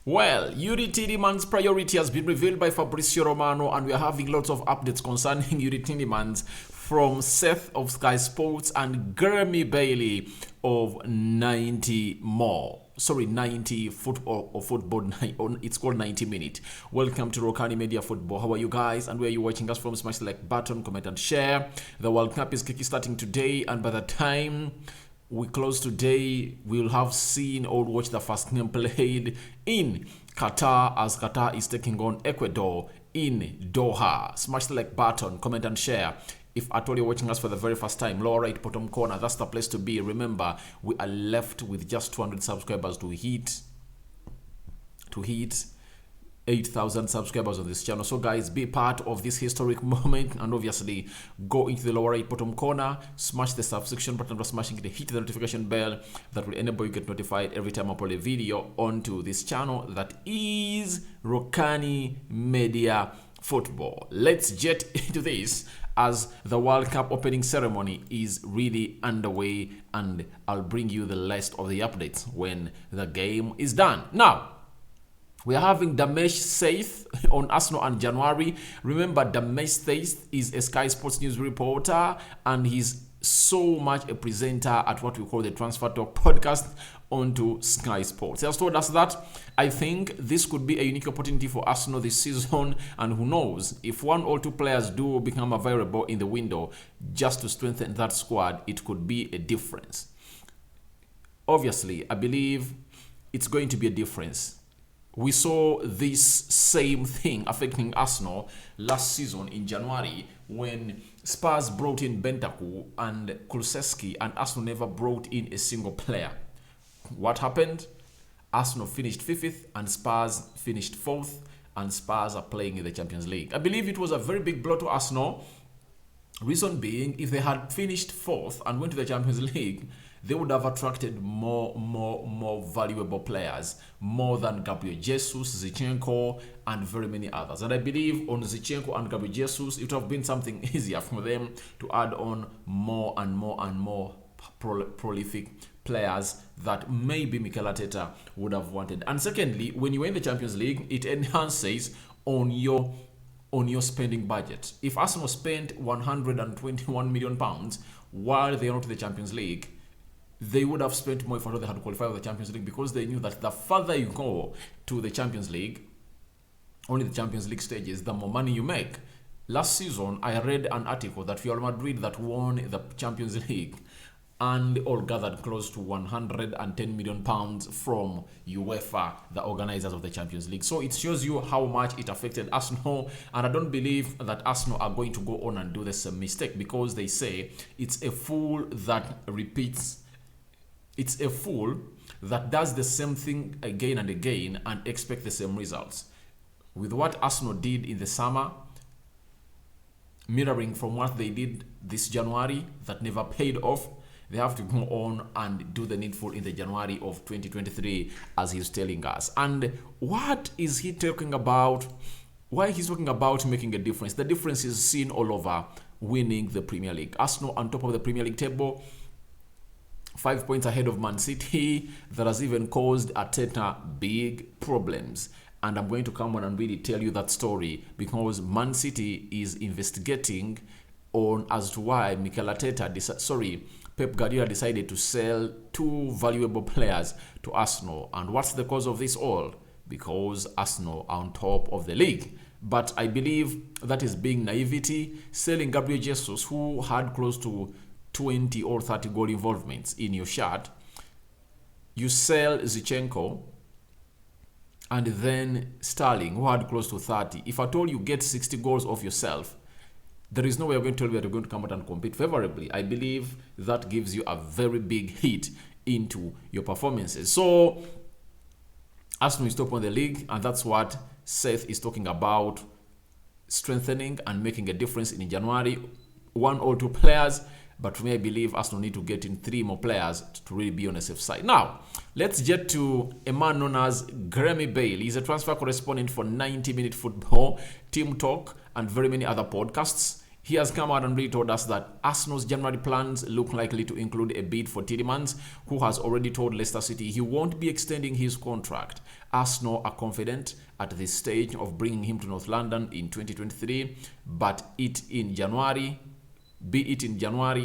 Well, Youri Tielemans' priority has been revealed by FABRIZIO Romano, and we are having lots of updates concerning Youri Tielemans from Seth of Sky Sports and Jeremy Bailey of 90 more. 90 football or football. It's called 90 minute. Welcome to Rokani Media Football. How are you guys? And where are you watching us from? Smash the like button, comment and share. The World Cup is kickstarting today, and by the time we close today, we'll have seen or watched the first game played in Qatar, as Qatar is taking on Ecuador in Doha. Smash the like button, comment and share. If at all you're watching us for the very first time, lower right bottom corner, that's the place to be. Remember, we are left with just 200 subscribers to hit 8,000 subscribers on this channel. So guys, be part of this historic moment, and obviously go into the lower right bottom corner, smash the subscription button, smashing it, hit the notification bell that will enable you to get notified every time I upload a video onto this channel that is Rokani Media Football. Let's get into this, as the World Cup opening ceremony is really underway, and I'll bring you the list of the updates when the game is done. Now, we are having Damesh Saith on Arsenal and January. Remember, Damesh Saith is a Sky Sports News reporter, and he's so much a presenter at what we call the Transfer Talk podcast onto Sky Sports. He has told us that I think this could be a unique opportunity for Arsenal this season, and who knows, if one or two players do become available in the window just to strengthen that squad, it could be a difference. Obviously, I believe it's going to be a difference. We saw this same thing affecting Arsenal last season in January when Spurs brought in Bentancur and Kulusevski, and Arsenal never brought in a single player. What happened? Arsenal finished 5th and Spurs finished 4th, and Spurs are playing in the Champions League. I believe it was a very big blow to Arsenal. Reason being, if they had finished 4th and went to the Champions League, they would have attracted more valuable players, more than Gabriel Jesus, Zinchenko, and very many others. And I believe on Zinchenko and Gabriel Jesus, it would have been something easier for them to add on more and more prolific players that maybe Mikel Arteta would have wanted. And secondly, when you are in the Champions League, it enhances on your spending budget. If Arsenal spent £121 million while they are not in the Champions League, they would have spent more if they had qualified for the Champions League, because they knew that the further you go to the Champions League, only the Champions League stages, the more money you make. Last season, I read an article that Real Madrid that won the Champions League and all gathered close to £110 million from UEFA, the organizers of the Champions League. So it shows you how much it affected Arsenal, and I don't believe that Arsenal are going to go on and do the same mistake, because they say it's a fool that repeats. It's a fool that does the same thing again and again and expect the same results. With what Arsenal did in the summer, mirroring from what they did this January that never paid off, they have to go on and do the needful in the January of 2023, as he's telling us. And what is he talking about? Why he's talking about making a difference? The difference is seen all over, winning the Premier League. Arsenal on top of the Premier League table, 5 points ahead of Man City. That has even caused Arteta big problems. And I'm going to come on and really tell you that story, because Man City is investigating on as to why Pep Guardiola decided to sell 2 valuable players to Arsenal. And what's the cause of this all? Because Arsenal are on top of the league. But I believe that is being naivety. Selling Gabriel Jesus, who had close to 20 or 30 goal involvements in your shirt. You sell Zinchenko, and then Sterling, who had close to 30. If at all you get 60 goals off yourself, there is no way you're going to tell me that you're going to come out and compete favorably. I believe that gives you a very big hit into your performances. So Arsenal is top on the league, and that's what Seth is talking about, strengthening and making a difference in January. 1 or 2 players. But for me, I believe Arsenal need to get in 3 more players to really be on the safe side. Now, let's get to a man known as Jeremy Bailey. He's a transfer correspondent for 90 Minute Football, Team Talk, and very many other podcasts. He has come out and really told us that Arsenal's January plans look likely to include a bid for Tielemans, who has already told Leicester City he won't be extending his contract. Arsenal are confident at this stage of bringing him to North London in 2023, but be it in January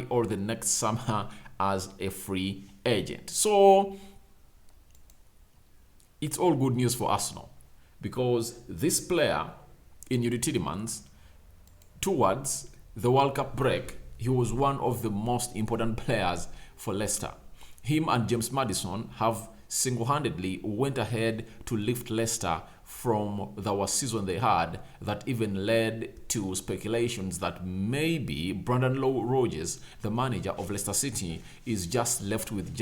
or the next summer as a free agent. So it's all good news for Arsenal, because this player in Youri Tielemans, towards the World Cup break, he was one of the most important players for Leicester. Him and James Maddison have single-handedly went ahead to lift Leicester from the worst season they had, that even led to speculations that maybe Brendan Rodgers, the manager of Leicester City, is left with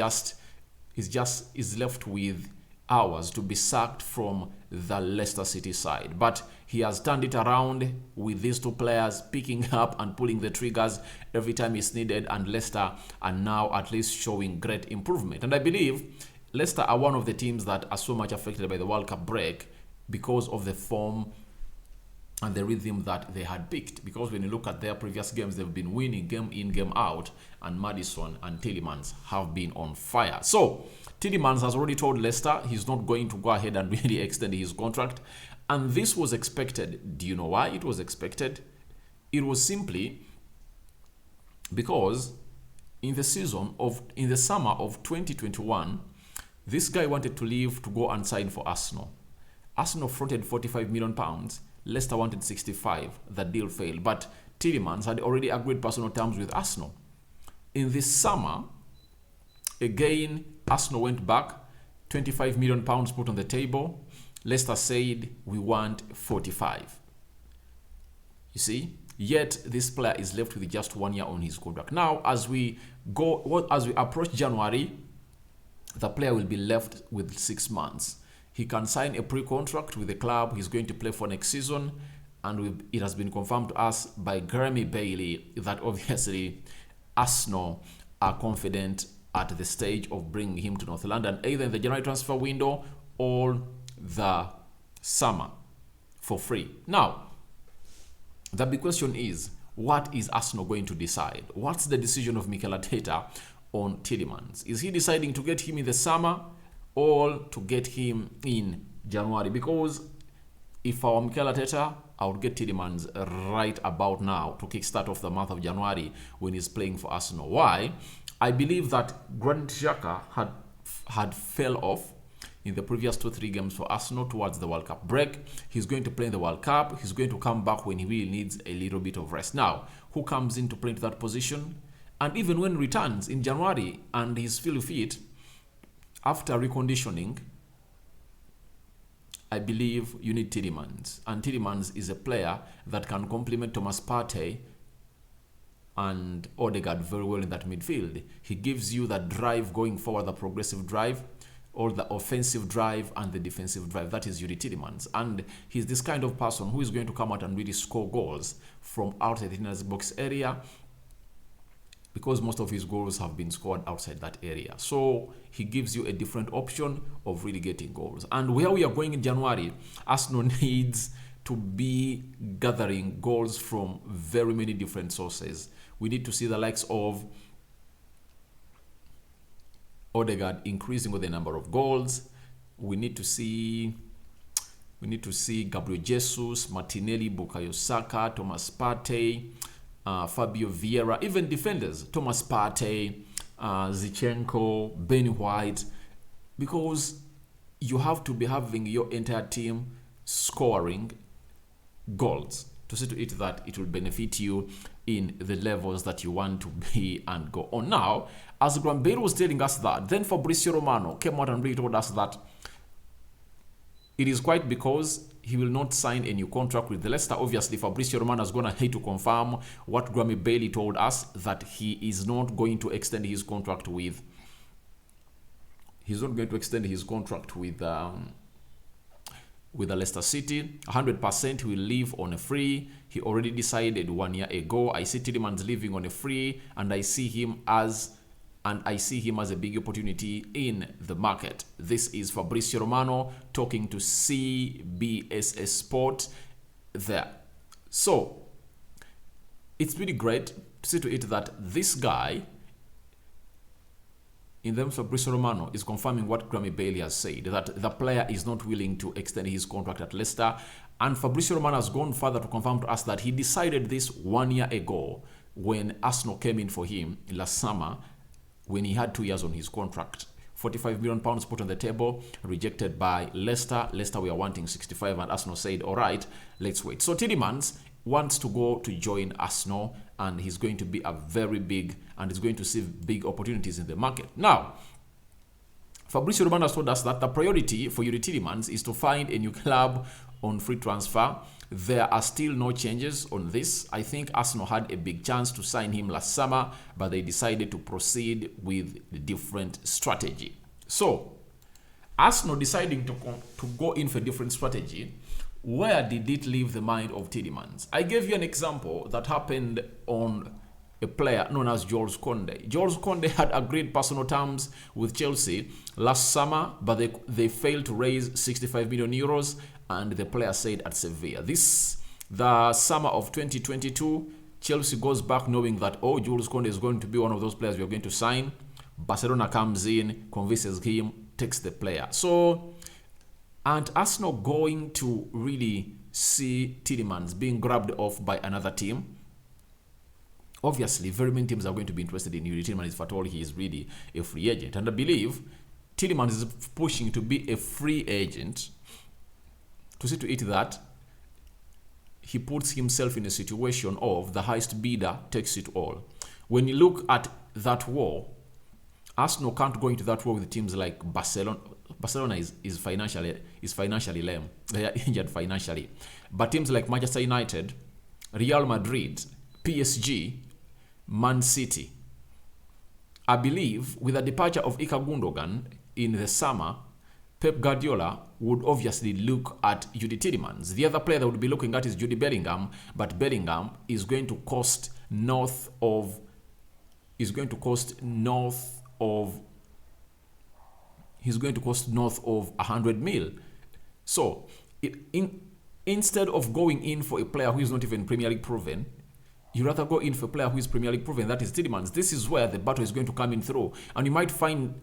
hours to be sacked from the Leicester City side. But he has turned it around with these two players picking up and pulling the triggers every time it's needed, and Leicester are now at least showing great improvement. And I believe Leicester are one of the teams that are so much affected by the World Cup break because of the form and the rhythm that they had picked. Because when you look at their previous games, they've been winning game in, game out, and Maddison and Tielemans have been on fire. So Tielemans has already told Leicester he's not going to go ahead and really extend his contract. And this was expected. Do you know why it was expected? It was simply because in the summer of 2021, this guy wanted to leave to go and sign for Arsenal. Arsenal fronted £45 million. Leicester wanted 65. The deal failed. But Tielemans had already agreed personal terms with Arsenal. In this summer, again, Arsenal went back. £25 million put on the table. Leicester said, we want 45. You see? Yet, this player is left with just 1 year on his contract. Now, as we approach January, the player will be left with 6 months. He can sign a pre-contract with the club he's going to play for next season, and it has been confirmed to us by Grammy Bailey that obviously Arsenal are confident at the stage of bringing him to North London, either in the January transfer window or the summer, for free. Now, the big question is, what is Arsenal going to decide? What's the decision of Mikel Arteta on Tielemans? Is he deciding to get him in the summer or to get him in January? Because if I were Mikel Arteta, I would get Tielemans right about now to kickstart off the month of January when he's playing for Arsenal. Why? I believe that Granit Xhaka had fell off in the previous 2-3 games for Arsenal towards the World Cup break. He's going to play in the World Cup. He's going to come back when he really needs a little bit of rest. Now, who comes in to play into that position? And even when he returns in January and he's fully fit, after reconditioning, I believe you need Tielemans. And Tielemans is a player that can complement Thomas Partey and Odegaard very well in that midfield. He gives you that drive going forward, the progressive drive, or the offensive drive and the defensive drive. That is Youri Tielemans. And he's this kind of person who is going to come out and really score goals from outside the box area, because most of his goals have been scored outside that area. So he gives you a different option of really getting goals. And where we are going in January, Arsenal needs to be gathering goals from very many different sources. We need to see the likes of Odegaard increasing with the number of goals. We need to see Gabriel Jesus, Martinelli, Bukayo Saka, Thomas Partey, Fabio Vieira, even defenders, Thomas Partey, Zinchenko, Ben White, because you have to be having your entire team scoring goals to see to it that it will benefit you in the levels that you want to be and go on. Now, as Grammy Bailey was telling us that, then FABRIZIO Romano came out and really told us that it is quite because he will not sign a new contract with the Leicester. Obviously, FABRIZIO Romano is going to hate to confirm what Grammy Bailey told us, that he is not going to extend his contract with. He's not going to extend his contract with the Leicester City. 100% he will leave on a free. He already decided 1 year ago. I see Tielemans leaving on a free, and I see him as a big opportunity in the market. This is FABRIZIO Romano talking to CBS Sport there. So it's really great to see to it that this guy, in terms of FABRIZIO Romano, is confirming what Grammy Bailey has said, that the player is not willing to extend his contract at Leicester. And FABRIZIO Romano has gone further to confirm to us that he decided this 1 year ago when Arsenal came in for him last summer, when he had 2 years on his contract. £45 million put on the table, rejected by Leicester. Leicester were wanting 65, and Arsenal said, all right, let's wait. So Tielemans wants to go to join Arsenal, and he's going to be a very big, and is going to see big opportunities in the market. Now, FABRIZIO Romano has told us that the priority for Youri Tielemans is to find a new club on free transfer. There are still no changes on this. I think Arsenal had a big chance to sign him last summer, but they decided to proceed with a different strategy. So, Arsenal deciding to go in for a different strategy, where did it leave the mind of Tielemans? I gave you an example that happened on a player known as Jules Koundé. Jules Koundé had agreed personal terms with Chelsea last summer, but they failed to raise 65 million euros, and the player said at Sevilla. The summer of 2022, Chelsea goes back knowing that, oh, Jules Koundé is going to be one of those players we are going to sign. Barcelona comes in, convinces him, takes the player. So, and Arsenal going to really see Tielemans being grabbed off by another team? Obviously, very many teams are going to be interested in Youri Tielemans if at all he is really a free agent. And I believe Tielemans is pushing to be a free agent to see to it that he puts himself in a situation of the highest bidder takes it all. When you look at that war, Arsenal can't go into that war with teams like Barcelona. Barcelona is financially lame. They are injured financially. But teams like Manchester United, Real Madrid, PSG, Man City, I believe with the departure of Ilkay Gundogan in the summer, Pep Guardiola would obviously look at Youri Tielemans. The other player that would be looking at is Jude Bellingham, but Bellingham is going to cost north of 100 mil. So instead of going in for a player who is not even Premier League proven, you rather go in for a player who is Premier League proven, that is Tielemans. This is where the battle is going to come in through. And you might find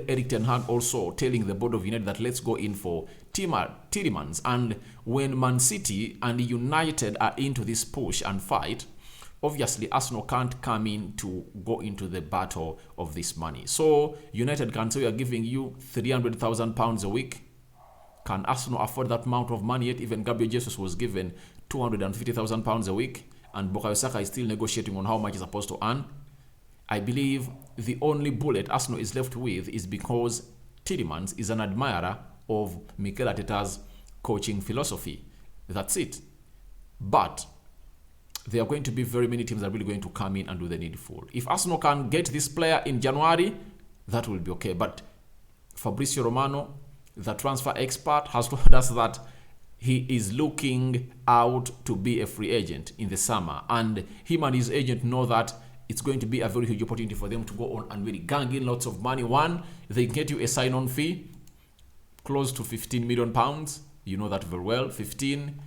Erik ten Hag also telling the board of United that let's go in for Tielemans. And when Man City and United are into this push and fight, obviously Arsenal can't come in to go into the battle of this money. So United can say we are giving you £300,000 a week. Can Arsenal afford that amount of money yet? Even Gabriel Jesus was given £250,000 a week, and Bukayo Saka is still negotiating on how much he's supposed to earn. I believe the only bullet Arsenal is left with is because Tielemans is an admirer of Mikel Arteta's coaching philosophy. That's it. But there are going to be very many teams that are really going to come in and do the needful. If Arsenal can get this player in January, that will be okay. But FABRIZIO Romano, the transfer expert, has told us that he is looking out to be a free agent in the summer. And him and his agent know that it's going to be a very huge opportunity for them to go on and really gang in lots of money. One, they get you a sign-on fee close to £15 million. You know that very well. 15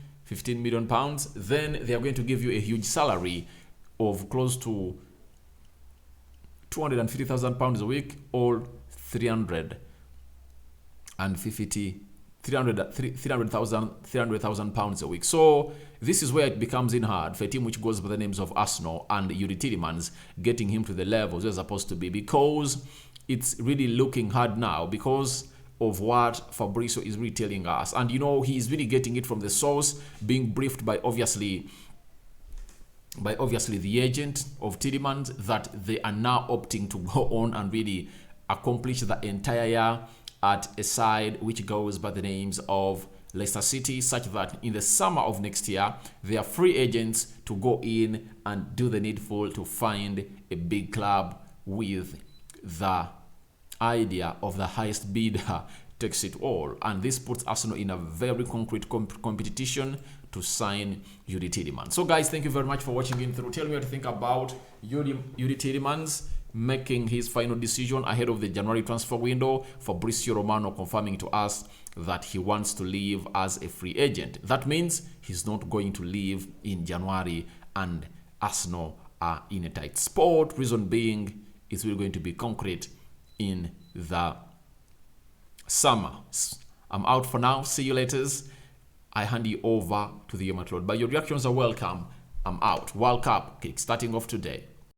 million pounds. Then they are going to give you a huge salary of close to £250,000 a week, or 300,000 pounds a week. So this is where it becomes in hard for a team which goes by the names of Arsenal and Youri Tielemans, getting him to the levels they're supposed to be, because it's really looking hard now because of what FABRIZIO is really telling us. And you know, he's really getting it from the source, being briefed by obviously the agent of Tielemans, that they are now opting to go on and really accomplish the entire year at a side which goes by the names of Leicester City, such that in the summer of next year, they are free agents to go in and do the needful to find a big club with the idea of the highest bidder takes it all. And this puts Arsenal in a very concrete competition to sign Youri Tielemans. So guys, thank you very much for watching in through. Tell me what you think about Youri Tielemans making his final decision ahead of the January transfer window. FABRIZIO Romano confirming to us that he wants to leave as a free agent. That means he's not going to leave in January and Arsenal are in a tight spot. Reason being, it's really going to be concrete in the summer. I'm out for now. See you later. I hand you over to the Yomatload. But your reactions are welcome. I'm out. World Cup kick starting off today.